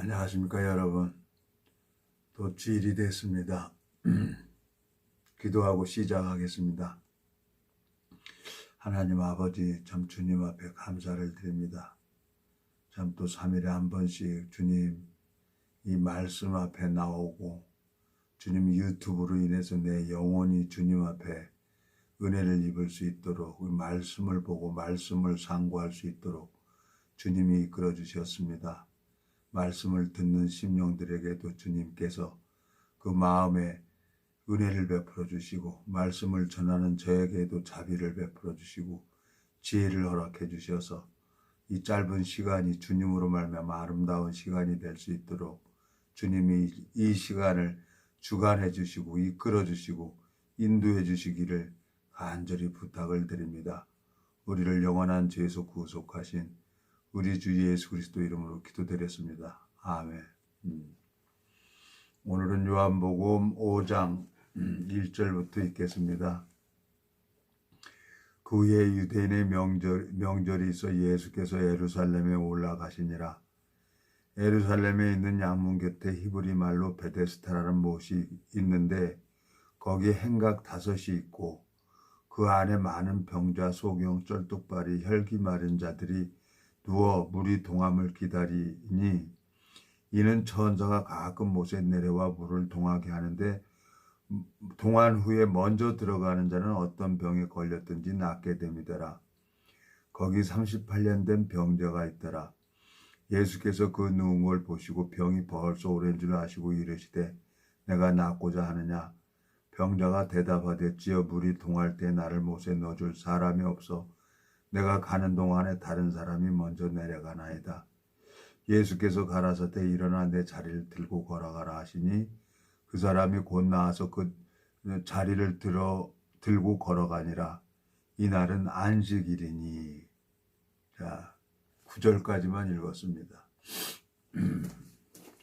안녕하십니까 여러분. 또 주일이 됐습니다. 기도하고 시작하겠습니다. 하나님 아버지, 참 주님 앞에 감사를 드립니다. 참 또 3일에 한 번씩 주님 이 말씀 앞에 나오고 주님 유튜브로 인해서 내 영혼이 주님 앞에 은혜를 입을 수 있도록 말씀을 보고 말씀을 상고할 수 있도록 주님이 이끌어 주셨습니다. 말씀을 듣는 심령들에게도 주님께서 그 마음에 은혜를 베풀어 주시고 말씀을 전하는 저에게도 자비를 베풀어 주시고 지혜를 허락해 주셔서 이 짧은 시간이 주님으로 말미암아 아름다운 시간이 될 수 있도록 주님이 이 시간을 주관해 주시고 이끌어 주시고 인도해 주시기를 간절히 부탁을 드립니다. 우리를 영원한 죄에서 구속하신 우리 주 예수 그리스도 이름으로 기도드렸습니다. 아멘. 오늘은 요한복음 5장 1절부터 읽겠습니다. 그 후에 유대인의 명절이 있어 예수께서 예루살렘에 올라가시니라. 예루살렘에 있는 양문 곁에 히브리 말로 베데스다라는 못이 있는데 거기 행각 5이 있고 그 안에 많은 병자, 소경, 쩔뚝발이, 혈기 마른 자들이 누워 물이 동함을 기다리니 이는 천사가 가끔 못에 내려와 물을 동하게 하는데 동한 후에 먼저 들어가는 자는 어떤 병에 걸렸든지 낫게 됩니다라. 거기 38년 된 병자가 있더라. 예수께서 그 누운 걸 보시고 병이 벌써 오랜 줄 아시고 이르시되 내가 낫고자 하느냐. 병자가 대답하되 주여 물이 동할 때 나를 못에 넣어줄 사람이 없어 내가 가는 동안에 다른 사람이 먼저 내려가나이다. 예수께서 가라사대 일어나 내 자리를 들고 걸어가라 하시니 그 사람이 곧 나와서 그 자리를 들고 걸어가니라. 이날은 안식일이니. 자, 9절까지만 읽었습니다.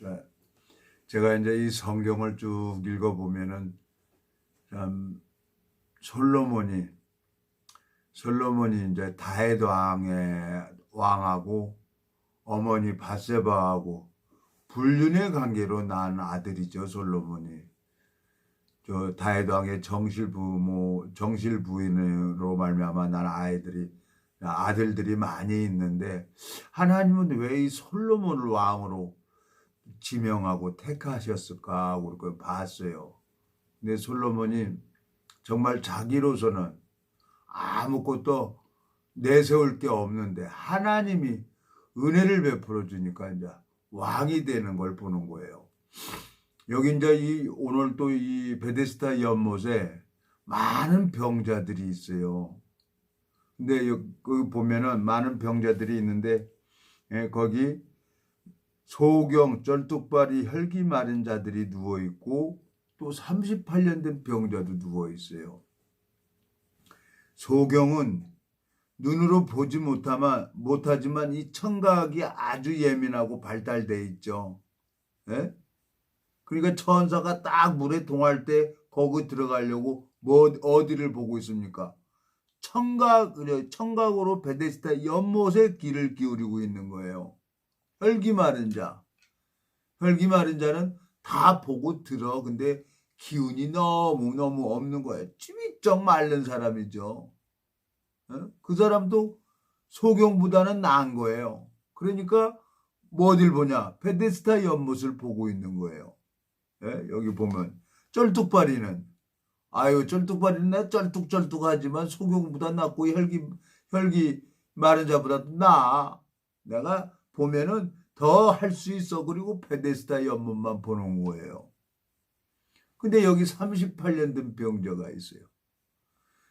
자, 제가 이제 이 성경을 쭉 읽어보면은 참 솔로몬이 이제 다윗 왕하고 어머니 밧세바하고 불륜의 관계로 낳은 아들이죠. 솔로몬이 저 다윗 왕의 정실 부인으로 말미암아 난 아들들이 많이 있는데 하나님은 왜 이 솔로몬을 왕으로 지명하고 택하셨을까 하고 그걸 봤어요. 근데 솔로몬이 정말 자기로서는 아무것도 내세울 게 없는데 하나님이 은혜를 베풀어 주니까 이제 왕이 되는 걸 보는 거예요. 여기 이제 오늘 또 이 베데스다 연못에 많은 병자들이 있어요. 근데 여기 보면은 많은 병자들이 있는데 거기 소경, 쩔뚝발이, 혈기 마른 자들이 누워 있고 또 38년 된 병자도 누워 있어요. 소경은 눈으로 보지 못하지만 이 청각이 아주 예민하고 발달돼 있죠. 예? 그러니까 천사가 딱 물에 동할 때 거기 들어가려고 어디를 보고 있습니까? 청각으로 베데스다 연못에 귀를 기울이고 있는 거예요. 혈기 마른 자는 다 보고 들어. 근데 기운이 너무너무 없는 거예요. 찌위쩍 마른 사람이죠. 그 사람도 소경보다는 나은 거예요. 그러니까 어딜 보냐? 베데스다 연못을 보고 있는 거예요. 여기 보면 쩔뚝발이는 쩔뚝발이는 쩔뚝쩔뚝하지만 소경보다 낫고 혈기 마른 자보다도 나아. 내가 보면은 더 할 수 있어. 그리고 베데스다 연못만 보는 거예요. 근데 여기 38년 된 병자가 있어요.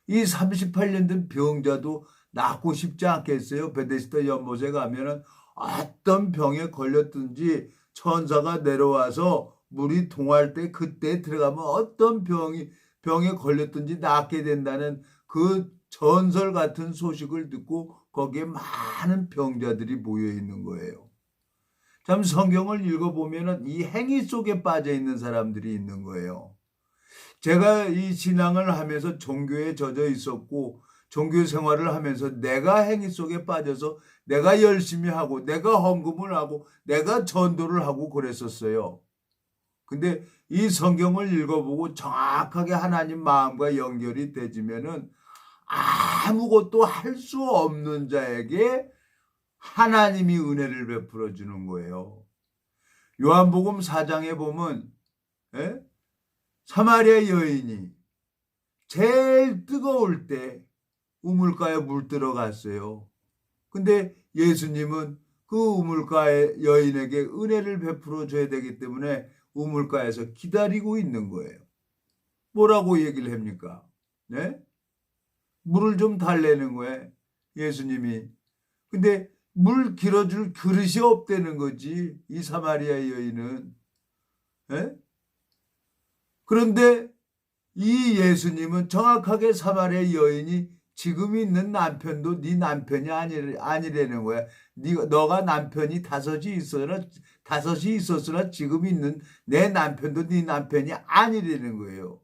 이 38년 된 병자도 낫고 싶지 않겠어요? 베데스다 연못에 가면은 어떤 병에 걸렸든지 천사가 내려와서 물이 동할 때 그때 들어가면 어떤 병에 걸렸든지 낫게 된다는 그 전설 같은 소식을 듣고 거기에 많은 병자들이 모여 있는 거예요. 참 성경을 읽어보면은 이 행위 속에 빠져 있는 사람들이 있는 거예요. 제가 이 신앙을 하면서 종교에 젖어 있었고 종교 생활을 하면서 내가 행위 속에 빠져서 내가 열심히 하고 내가 헌금을 하고 내가 전도를 하고 그랬었어요. 근데 이 성경을 읽어보고 정확하게 하나님 마음과 연결이 되지면은 아무것도 할 수 없는 자에게 하나님이 은혜를 베풀어 주는 거예요. 요한복음 4장에 보면 사마리아 여인이 제일 뜨거울 때 우물가에 물 들어갔어요. 근데 예수님은 그 우물가의 여인에게 은혜를 베풀어 줘야 되기 때문에 우물가에서 기다리고 있는 거예요. 뭐라고 얘기를 합니까? 네? 물을 좀 달래는 거예요. 예수님이. 근데 물 길어줄 그릇이 없다는 거지. 이 사마리아 여인은. 네? 그런데 이 예수님은 정확하게 사마리아 여인이 지금 있는 남편도 네 남편이 아니라는 거야. 너가 남편이 다섯이 있었으나 지금 있는 내 남편도 네 남편이 아니라는 거예요.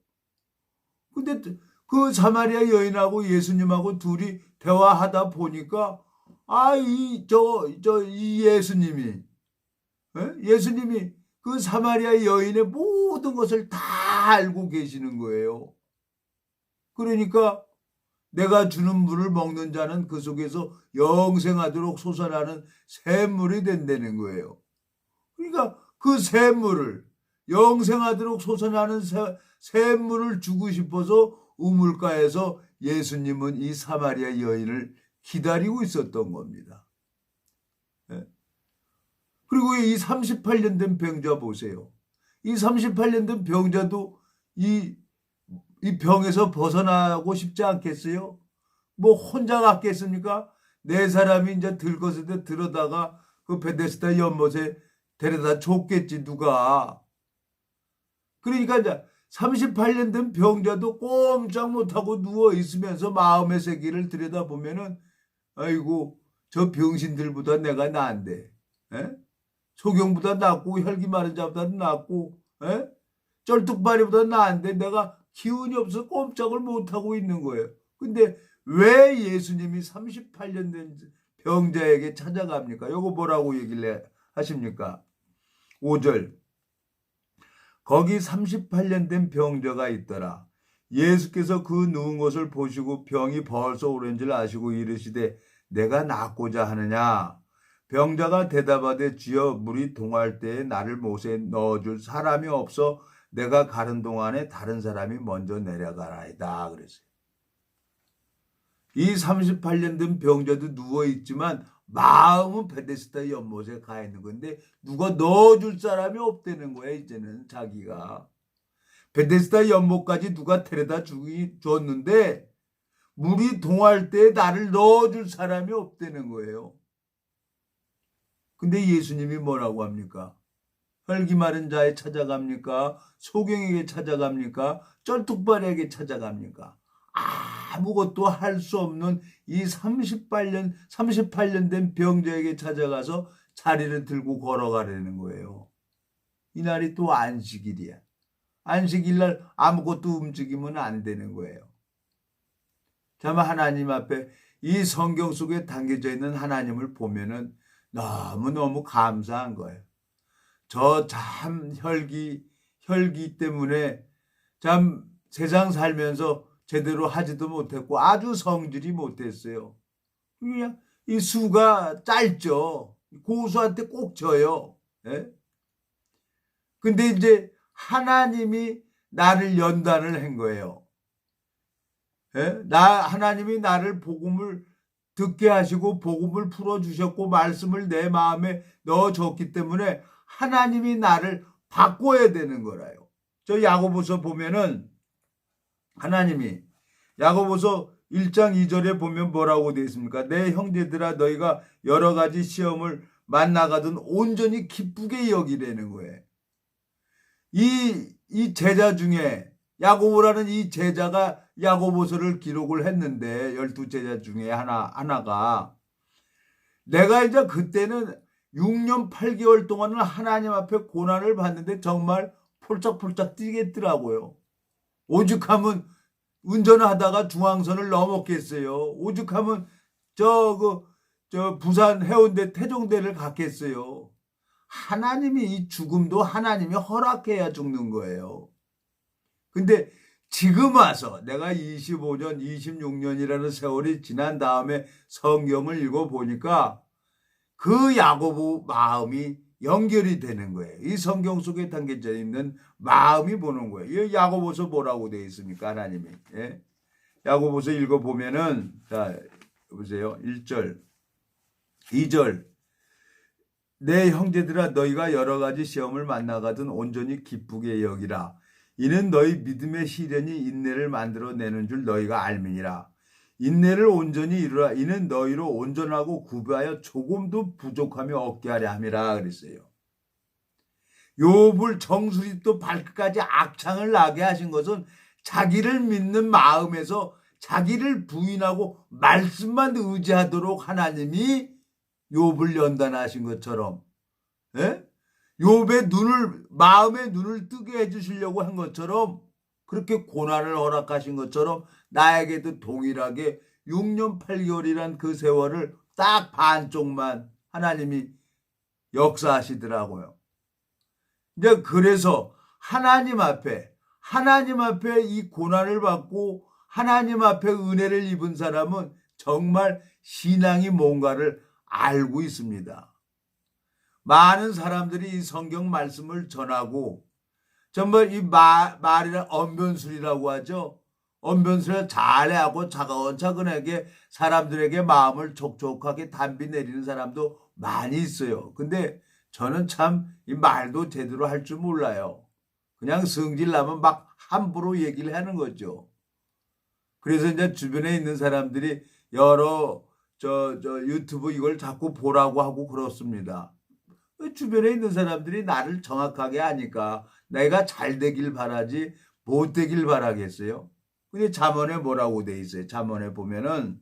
근데 그 사마리아 여인하고 예수님하고 둘이 대화하다 보니까 이 예수님이 그 사마리아 여인의 모든 것을 다 알고 계시는 거예요. 그러니까 내가 주는 물을 먹는 자는 그 속에서 영생하도록 솟아나는 샘물이 된다는 거예요. 그러니까 그 샘물을 영생하도록 솟아나는 샘물을 주고 싶어서 우물가에서 예수님은 이 사마리아 여인을 기다리고 있었던 겁니다. 그리고 이 38년 된 병자 보세요. 이 38년 된 병자도 이 병에서 벗어나고 싶지 않겠어요? 뭐 혼자 갔겠습니까? 네 사람이 이제 들것을 들어다가 그 베데스다 연못에 데려다 줬겠지 누가. 그러니까 이제 38년 된 병자도 꼼짝 못하고 누워 있으면서 마음의 세계를 들여다보면은 아이고 저 병신들보다 내가 나은데 소경보다 낫고 혈기 마른 자보다 낫고 쩔뚝바리보다 나은데 내가 기운이 없어서 꼼짝을 못하고 있는 거예요. 근데 왜 예수님이 38년 된 병자에게 찾아갑니까? 요거 뭐라고 얘기를 하십니까? 5절 거기 38년 된 병자가 있더라. 예수께서 그 누운 것을 보시고 병이 벌써 오른 줄 아시고 이르시되 내가 낫고자 하느냐? 병자가 대답하되 주여 물이 동할 때에 나를 못에 넣어줄 사람이 없어 내가 가는 동안에 다른 사람이 먼저 내려가라이다 그랬어요. 이 38년 된 병자도 누워있지만 마음은 베데스다 연못에 가 있는 건데 누가 넣어줄 사람이 없다는 거야. 이제는 자기가 베데스다 연못까지 누가 데려다 줬는데 물이 동할 때 나를 넣어줄 사람이 없다는 거예요. 근데 예수님이 뭐라고 합니까? 혈기 마른 자에 찾아갑니까? 소경에게 찾아갑니까? 쩔뚝발에게 찾아갑니까? 아무것도 할 수 없는 이 38년 된 병자에게 찾아가서 자리를 들고 걸어가려는 거예요. 이날이 또 안식일이야. 안식일날 아무것도 움직이면 안 되는 거예요. 참 하나님 앞에 이 성경 속에 담겨져 있는 하나님을 보면은 너무너무 감사한 거예요. 저 참 혈기 때문에 참 세상 살면서 제대로 하지도 못했고 아주 성질이 못했어요. 그냥 이 수가 짧죠. 고수한테 꼭 져요. 근데 이제 하나님이 나를 연단을 한 거예요. 하나님이 나를 복음을 듣게 하시고 복음을 풀어주셨고 말씀을 내 마음에 넣어줬기 때문에 하나님이 나를 바꿔야 되는 거라요. 저 야고보서 보면은 하나님이 야고보서 1장 2절에 보면 뭐라고 되어 있습니까? 내 형제들아 너희가 여러 가지 시험을 만나가든 온전히 기쁘게 여기라는 거예요. 이 제자 중에 야고보라는 이 제자가 야고보서를 기록을 했는데 12제자 중에 하나가 내가 이제 그때는 6년 8개월 동안은 하나님 앞에 고난을 받는데 정말 폴짝폴짝 뛰겠더라고요. 오죽하면 운전하다가 중앙선을 넘었겠어요? 오죽하면 저 부산 해운대 태종대를 갔겠어요? 하나님이 이 죽음도 하나님이 허락해야 죽는 거예요. 근데 지금 와서 내가 25년, 26년이라는 세월이 지난 다음에 성경을 읽어보니까 그 야고보 마음이 연결이 되는 거예요. 이 성경 속에 담겨져 있는 마음이 보는 거예요. 이 야고보서 뭐라고 되어 있습니까? 하나님이. 예? 야고보서 읽어보면은, 자, 보세요. 1절, 2절. 내 형제들아 너희가 여러 가지 시험을 만나거든 온전히 기쁘게 여기라. 이는 너희 믿음의 시련이 인내를 만들어내는 줄 너희가 알미니라. 인내를 온전히 이루라. 이는 너희로 온전하고 구비하여 조금도 부족함이 없게 하려 함이라 그랬어요. 욥을 정수리 또 발끝까지 악창을 나게 하신 것은 자기를 믿는 마음에서 자기를 부인하고 말씀만 의지하도록 하나님이 욥을 연단하신 것처럼, 예? 욥의 마음의 눈을 뜨게 해주시려고 한 것처럼, 그렇게 고난을 허락하신 것처럼 나에게도 동일하게 6년 8개월이란 그 세월을 딱 반쪽만 하나님이 역사하시더라고요. 이제 그래서 하나님 앞에 이 고난을 받고 하나님 앞에 은혜를 입은 사람은 정말 신앙이 뭔가를 알고 있습니다. 많은 사람들이 이 성경 말씀을 전하고 정말 이 말이란 언변술이라고 하죠. 언변술을 잘하고 차근차근하게 사람들에게 마음을 촉촉하게 담비 내리는 사람도 많이 있어요. 근데 저는 참 이 말도 제대로 할 줄 몰라요. 그냥 성질 나면 막 함부로 얘기를 하는 거죠. 그래서 이제 주변에 있는 사람들이 여러 유튜브 이걸 자꾸 보라고 하고 그렇습니다. 주변에 있는 사람들이 나를 정확하게 아니까 내가 잘 되길 바라지 못 되길 바라겠어요. 근데 잠언에 뭐라고 돼 있어요? 잠언에 보면은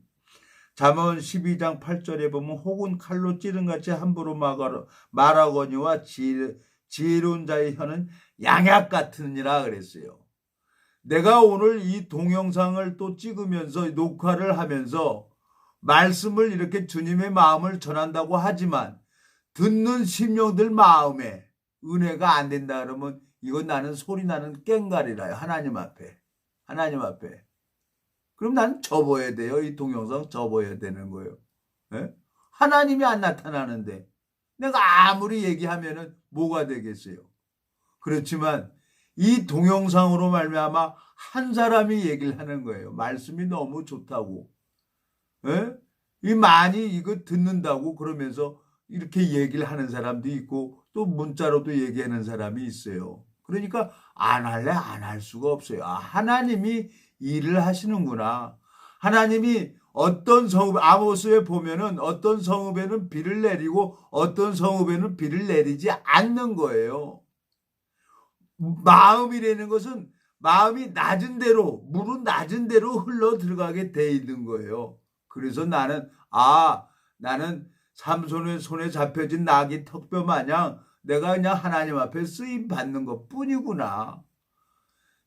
잠언 12장 8절에 보면 혹은 칼로 찌른같이 함부로 말하거니와 지혜로운 자의 혀는 양약 같으니라 그랬어요. 내가 오늘 이 동영상을 또 찍으면서 녹화를 하면서 말씀을 이렇게 주님의 마음을 전한다고 하지만 듣는 심령들 마음에 은혜가 안 된다 그러면 이건 나는 소리 나는 깽가리라요. 하나님 앞에. 그럼 나는 접어야 돼요. 이 동영상 접어야 되는 거예요. 예? 하나님이 안 나타나는데 내가 아무리 얘기하면은 뭐가 되겠어요. 그렇지만 이 동영상으로 말미암아 한 사람이 얘기를 하는 거예요. 말씀이 너무 좋다고. 예? 이 많이 이거 듣는다고 그러면서 이렇게 얘기를 하는 사람도 있고 또 문자로도 얘기하는 사람이 있어요. 그러니까 안 할래 안 할 수가 없어요. 하나님이 일을 하시는구나. 하나님이 어떤 성읍, 아모스에 보면은 어떤 성읍에는 비를 내리고 어떤 성읍에는 비를 내리지 않는 거예요. 마음이라는 것은 마음이 낮은 대로, 물은 낮은 대로 흘러 들어가게 돼 있는 거예요. 그래서 나는 삼손의 손에 잡혀진 낙이 턱뼈 마냥 내가 그냥 하나님 앞에 쓰임 받는 것 뿐이구나.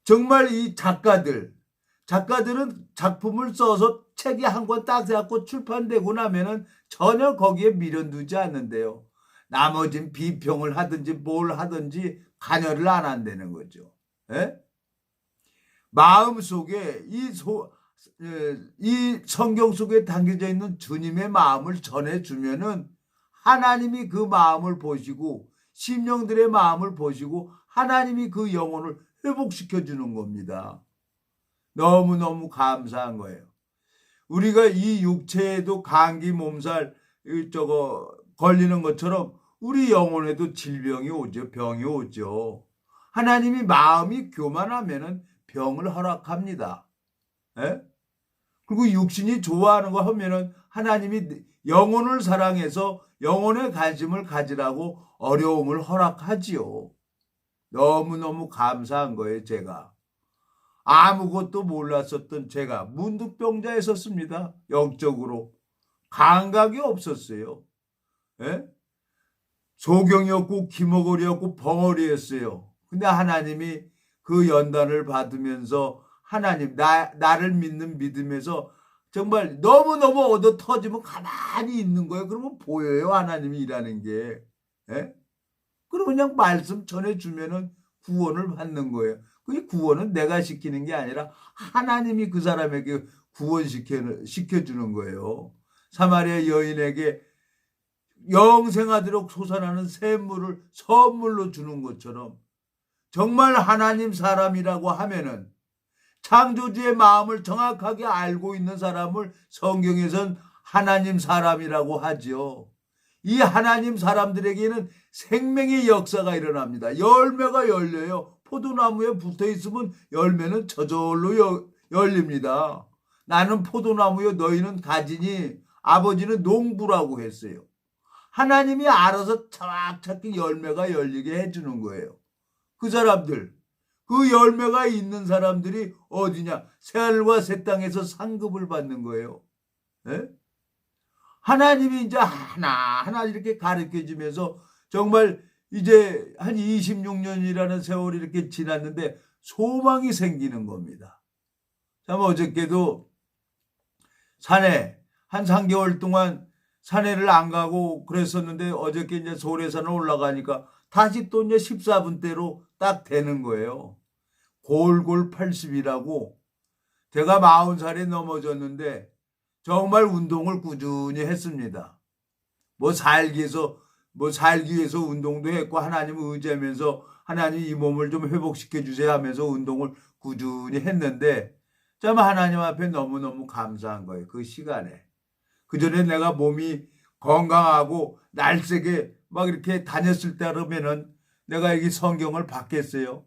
정말 이 작가들은 작품을 써서 책이 한 권 딱 세갖고 출판되고 나면은 전혀 거기에 미련두지 않는데요. 나머진 비평을 하든지 뭘 하든지 관여를 안 한다는 거죠. 예? 마음속에 이 성경 속에 담겨져 있는 주님의 마음을 전해주면은 하나님이 그 마음을 보시고 심령들의 마음을 보시고 하나님이 그 영혼을 회복시켜 주는 겁니다. 너무너무 감사한 거예요. 우리가 이 육체에도 감기 몸살 걸리는 것처럼 우리 영혼에도 질병이 오죠. 병이 오죠. 하나님이 마음이 교만하면은 병을 허락합니다. 예? 그리고 육신이 좋아하는 거 하면은 하나님이 영혼을 사랑해서 영혼의 관심을 가지라고 어려움을 허락하지요. 너무너무 감사한 거예요, 제가. 아무것도 몰랐었던 제가 문득병자였었습니다. 영적으로. 감각이 없었어요. 예? 소경이었고 기머거리였고 벙어리였어요. 근데 하나님이 그 연단을 받으면서 하나님, 나를 믿는 믿음에서 정말 너무너무 얻어 터지면 가만히 있는 거예요. 그러면 보여요, 하나님이 일하는 게. 예? 그러면 그냥 말씀 전해주면은 구원을 받는 거예요. 그 구원은 내가 시키는 게 아니라 하나님이 그 사람에게 시켜주는 거예요. 사마리아 여인에게 영생하도록 솟아나는 샘물을 선물로 주는 것처럼 정말 하나님 사람이라고 하면은 창조주의 마음을 정확하게 알고 있는 사람을 성경에선 하나님 사람이라고 하지요. 이 하나님 사람들에게는 생명의 역사가 일어납니다. 열매가 열려요. 포도나무에 붙어 있으면 열매는 저절로 열립니다. 나는 포도나무요, 너희는 가지니 아버지는 농부라고 했어요. 하나님이 알아서 차곡차곡 열매가 열리게 해주는 거예요. 그 사람들, 그 열매가 있는 사람들이 어디냐? 새하늘과 새 땅에서 상급을 받는 거예요. 네? 하나님이 이제 하나하나 이렇게 가르쳐 주면서 정말 이제 한 26년이라는 세월이 이렇게 지났는데 소망이 생기는 겁니다. 참 어저께도 산에 한 3개월 동안 산에를 안 가고 그랬었는데 어저께 이제 소래산을 올라가니까 다시 또 이제 14분대로 딱 되는 거예요. 골골 80이라고 제가 40살에 넘어졌는데 정말 운동을 꾸준히 했습니다. 살기 위해서 운동도 했고 하나님을 의지하면서 하나님 이 몸을 좀 회복시켜 주세요 하면서 운동을 꾸준히 했는데 참 하나님 앞에 너무너무 감사한 거예요. 그 시간에. 그전에 내가 몸이 건강하고 날쌔게 막 이렇게 다녔을 때라면은 내가 여기 성경을 받겠어요.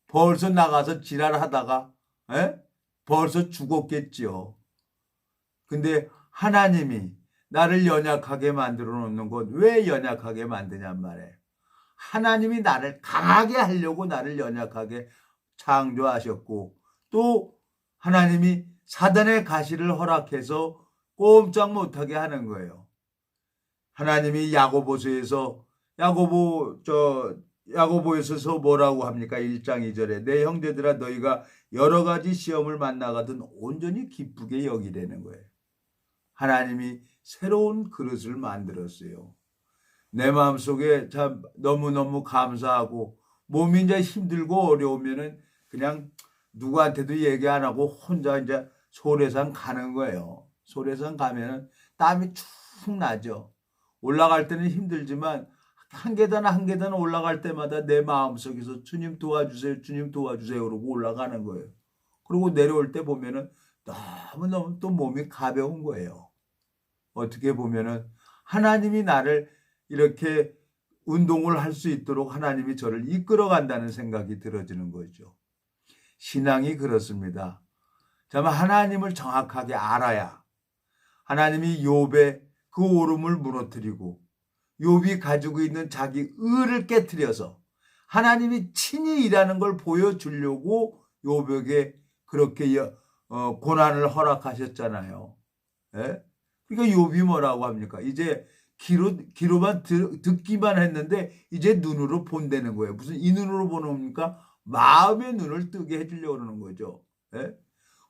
벌써 나가서 지랄하다가 벌써 죽었겠지요. 근데 하나님이 나를 연약하게 만들어 놓는 것, 왜 연약하게 만드냔 말이에요. 하나님이 나를 강하게 하려고 나를 연약하게 창조하셨고 또 하나님이 사단의 가시를 허락해서 꼼짝 못하게 하는 거예요. 하나님이 야고보서에서 뭐라고 합니까? 1장 2절에 내 형제들아 너희가 여러 가지 시험을 만나거든 온전히 기쁘게 여기라는 거예요. 하나님이 새로운 그릇을 만들었어요. 내 마음속에 참 너무너무 감사하고 몸이 이제 힘들고 어려우면은 그냥 누구한테도 얘기 안 하고 혼자 이제 소래산 가는 거예요. 소래산 가면은 땀이 축 나죠. 올라갈 때는 힘들지만 한 계단 한 계단 올라갈 때마다 내 마음속에서 주님 도와주세요, 주님 도와주세요 그러고 올라가는 거예요. 그리고 내려올 때 보면은 너무너무 또 몸이 가벼운 거예요. 어떻게 보면은 하나님이 나를 이렇게 운동을 할 수 있도록 하나님이 저를 이끌어 간다는 생각이 들어지는 거죠. 신앙이 그렇습니다. 참 하나님을 정확하게 알아야 하나님이 욥의 그 오름을 무너뜨리고 욥이 가지고 있는 자기 의를 깨트려서 하나님이 친히 일하는 걸 보여주려고 욥에게 그렇게 고난을 허락하셨잖아요. 예? 그러니까 욥이 뭐라고 합니까? 이제 귀로만 듣기만 했는데 이제 눈으로 본다는 거예요. 무슨 이 눈으로 보는니까 마음의 눈을 뜨게 해주려고 그러는 거죠. 예?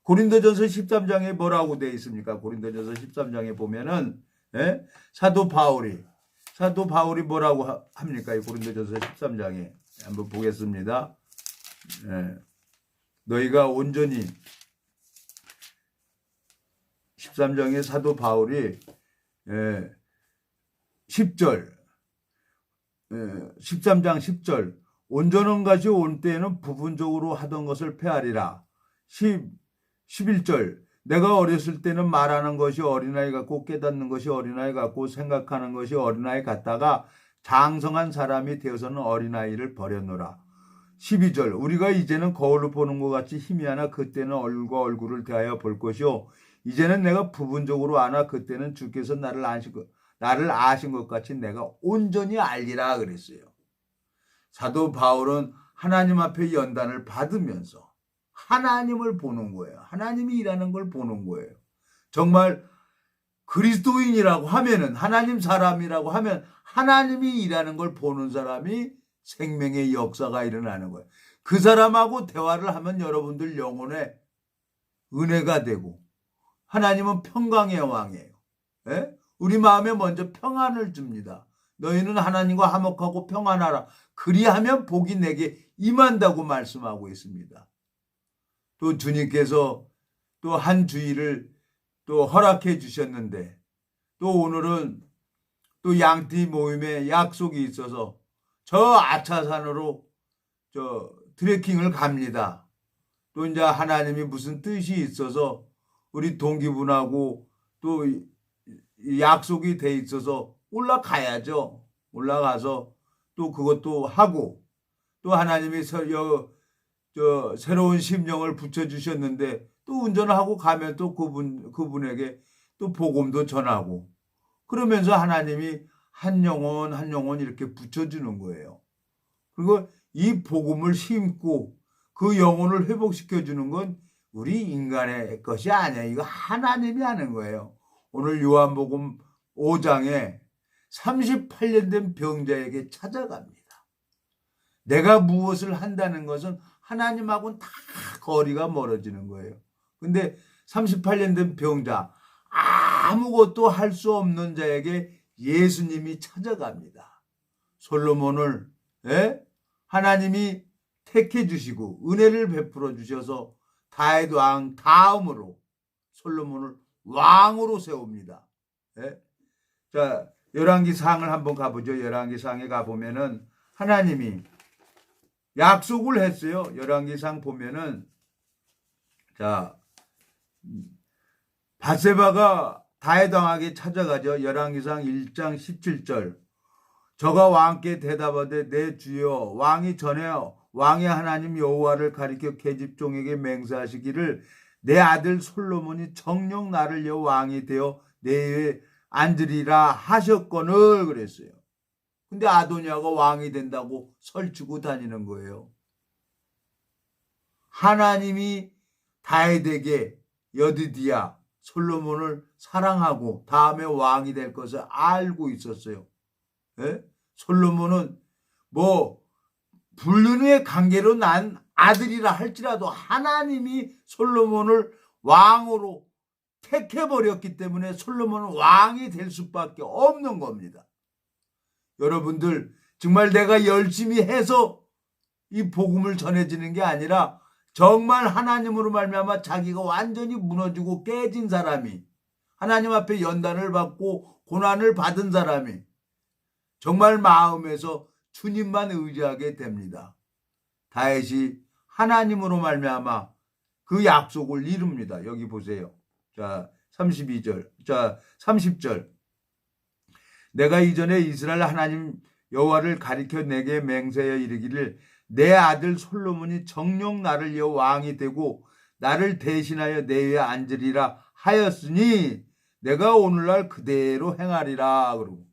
고린도전서 13장에 뭐라고 되어 있습니까? 고린도전서 13장에 보면은 사도 바울이 뭐라고 합니까? 이 고린도전서 13장에 한번 보겠습니다. 너희가 온전히 13장에 사도 바울이 10절 13장 10절 온전한 것이 온 때에는 부분적으로 하던 것을 폐하리라. 11절 내가 어렸을 때는 말하는 것이 어린아이 같고 깨닫는 것이 어린아이 같고 생각하는 것이 어린아이 같다가 장성한 사람이 되어서는 어린아이를 버렸노라. 12절 우리가 이제는 거울로 보는 것 같이 희미하나 그때는 얼굴과 얼굴을 대하여 볼 것이요 이제는 내가 부분적으로 아나 그때는 주께서 나를 아신 것 같이 내가 온전히 알리라 그랬어요. 사도 바울은 하나님 앞에 연단을 받으면서 하나님을 보는 거예요. 하나님이 일하는 걸 보는 거예요. 정말 그리스도인이라고 하면은 하나님 사람이라고 하면 하나님이 일하는 걸 보는 사람이 생명의 역사가 일어나는 거예요. 그 사람하고 대화를 하면 여러분들 영혼에 은혜가 되고 하나님은 평강의 왕이에요. 예? 우리 마음에 먼저 평안을 줍니다. 너희는 하나님과 화목하고 평안하라. 그리하면 복이 내게 임한다고 말씀하고 있습니다. 또 주님께서 또 한 주일을 또 허락해 주셨는데 또 오늘은 또 양띠 모임에 약속이 있어서 저 아차산으로 트레킹을 갑니다. 또 이제 하나님이 무슨 뜻이 있어서 우리 동기분하고 또 약속이 돼 있어서 올라가야죠. 올라가서 또 그것도 하고 또 하나님이 새로운 심령을 붙여주셨는데 또 운전을 하고 가면 또 그분에게 또 복음도 전하고 그러면서 하나님이 한 영혼 한 영혼 이렇게 붙여주는 거예요. 그리고 이 복음을 심고 그 영혼을 회복시켜주는 건 우리 인간의 것이 아니에요. 이거 하나님이 하는 거예요. 오늘 요한복음 5장에 38년 된 병자에게 찾아갑니다. 내가 무엇을 한다는 것은 하나님하고는 다 거리가 멀어지는 거예요. 근데 38년 된 병자, 아무것도 할 수 없는 자에게 예수님이 찾아갑니다. 솔로몬을 하나님이 택해 주시고 은혜를 베풀어 주셔서 다윗 왕 다음으로 솔로몬을 왕으로 세웁니다. 자, 열왕기상을 한번 가보죠. 열왕기상에 가보면은 하나님이 약속을 했어요. 열왕기상 보면은 자, 밧세바가 다윗 왕에게 찾아가죠. 열왕기상 1장 17절. 저가 왕께 대답하되 내 주여 왕이 전에 왕의 하나님 여호와를 가리켜 계집종에게 맹세하시기를 내 아들 솔로몬이 정녕 나를 여 왕이 되어 내 위에 앉으리라 하셨거늘 그랬어요. 근데 아도니아가 왕이 된다고 설치고 다니는 거예요. 하나님이 다윗에게 여드디야 솔로몬을 사랑하고 다음에 왕이 될 것을 알고 있었어요. 솔로몬은 불륜의 관계로 난 아들이라 할지라도 하나님이 솔로몬을 왕으로 택해버렸기 때문에 솔로몬은 왕이 될 수밖에 없는 겁니다. 여러분들 정말 내가 열심히 해서 이 복음을 전해지는 게 아니라 정말 하나님으로 말미암아 자기가 완전히 무너지고 깨진 사람이 하나님 앞에 연단을 받고 고난을 받은 사람이 정말 마음에서 주님만 의지하게 됩니다. 다윗이 하나님으로 말미암아 그 약속을 이룹니다. 여기 보세요. 자, 32절. 자, 30절. 내가 이전에 이스라엘 하나님 여호와를 가리켜 내게 맹세하여 이르기를 내 아들 솔로몬이 정녕 나를 이어 왕이 되고 나를 대신하여 내 위에 앉으리라 하였으니 내가 오늘날 그대로 행하리라. 그러고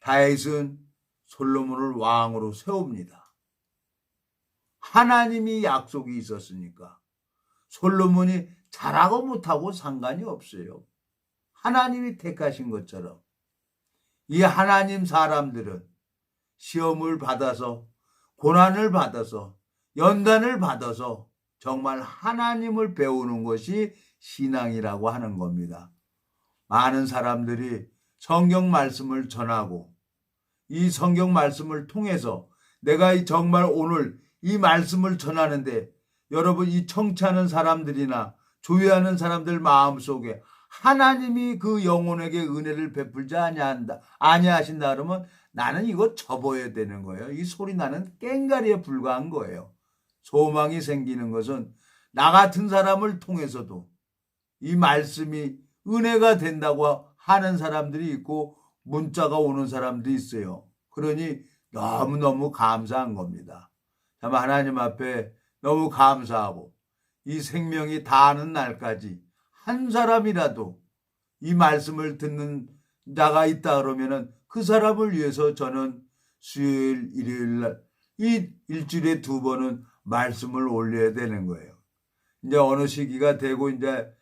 다윗은 솔로몬을 왕으로 세웁니다. 하나님이 약속이 있었으니까 솔로몬이 잘하고 못하고 상관이 없어요. 하나님이 택하신 것처럼 이 하나님 사람들은 시험을 받아서 고난을 받아서 연단을 받아서 정말 하나님을 배우는 것이 신앙이라고 하는 겁니다. 많은 사람들이 성경 말씀을 전하고 이 성경 말씀을 통해서 내가 정말 오늘 이 말씀을 전하는데 여러분 이 청취하는 사람들이나 조회하는 사람들 마음속에 하나님이 그 영혼에게 은혜를 베풀지 아니하신다 그러면 나는 이거 접어야 되는 거예요. 이 소리 나는 깽가리에 불과한 거예요. 소망이 생기는 것은 나 같은 사람을 통해서도 이 말씀이 은혜가 된다고 하는 사람들이 있고 문자가 오는 사람도 있어요. 그러니 너무너무 감사한 겁니다. 참 하나님 앞에 너무 감사하고 이 생명이 다하는 날까지 한 사람이라도 이 말씀을 듣는 자가 있다 그러면은 그 사람을 위해서 저는 수요일, 일요일 날 이 일주일에 2번은 말씀을 올려야 되는 거예요. 이제 어느 시기가 되고 이제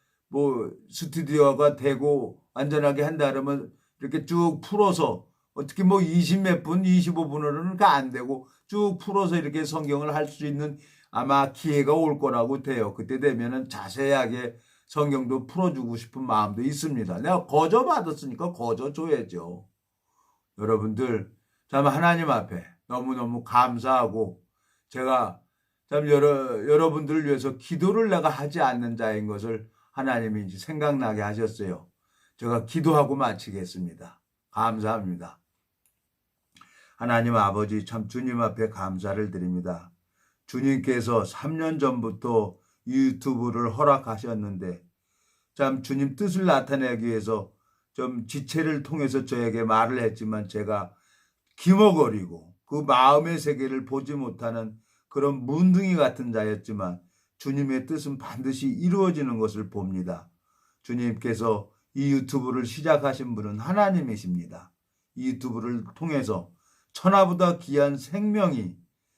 스튜디오가 되고 안전하게 한다 그러면 이렇게 쭉 풀어서 어떻게 뭐 20몇 분, 25분으로는 안 되고 쭉 풀어서 이렇게 성경을 할 수 있는 아마 기회가 올 거라고 돼요. 그때 되면은 자세하게 성경도 풀어주고 싶은 마음도 있습니다. 내가 거저 받았으니까 거저 줘야죠. 여러분들 참 하나님 앞에 너무너무 감사하고 제가 참 여러분들을 위해서 기도를 내가 하지 않는 자인 것을 하나님이 이제 생각나게 하셨어요. 제가 기도하고 마치겠습니다. 감사합니다. 하나님 아버지 참 주님 앞에 감사를 드립니다. 주님께서 3년 전부터 유튜브를 허락하셨는데 참 주님 뜻을 나타내기 위해서 좀 지체를 통해서 저에게 말을 했지만 제가 기머거리고 그 마음의 세계를 보지 못하는 그런 문둥이 같은 자였지만 주님의 뜻은 반드시 이루어지는 것을 봅니다. 주님께서 이 유튜브를 시작하신 분은 하나님이십니다. 이 유튜브를 통해서 천하보다 귀한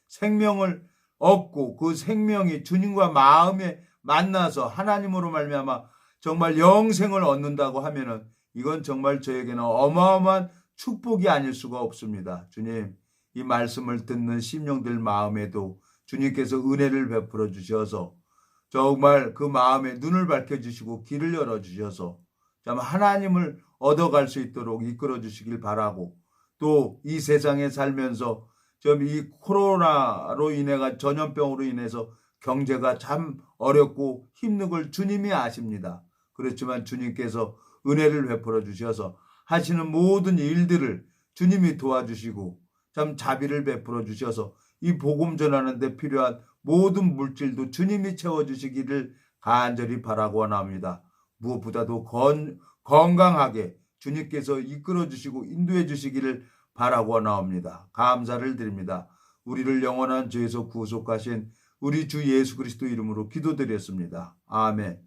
생명을 얻고 그 생명이 주님과 마음에 만나서 하나님으로 말미암아 정말 영생을 얻는다고 하면은 이건 정말 저에게는 어마어마한 축복이 아닐 수가 없습니다. 주님, 이 말씀을 듣는 심령들 마음에도 주님께서 은혜를 베풀어 주셔서 정말 그 마음에 눈을 밝혀주시고 길을 열어주셔서 참 하나님을 얻어갈 수 있도록 이끌어 주시길 바라고 또 이 세상에 살면서 좀 이 코로나로 인해가 전염병으로 인해서 경제가 참 어렵고 힘든 걸 주님이 아십니다. 그렇지만 주님께서 은혜를 베풀어 주셔서 하시는 모든 일들을 주님이 도와주시고 참 자비를 베풀어 주셔서 이 복음 전하는 데 필요한 모든 물질도 주님이 채워주시기를 간절히 바라고 원합니다. 무엇보다도 건강하게 주님께서 이끌어 주시고 인도해 주시기를 바라고 원합니다. 감사를 드립니다. 우리를 영원한 죄에서 구속하신 우리 주 예수 그리스도 이름으로 기도드렸습니다. 아멘.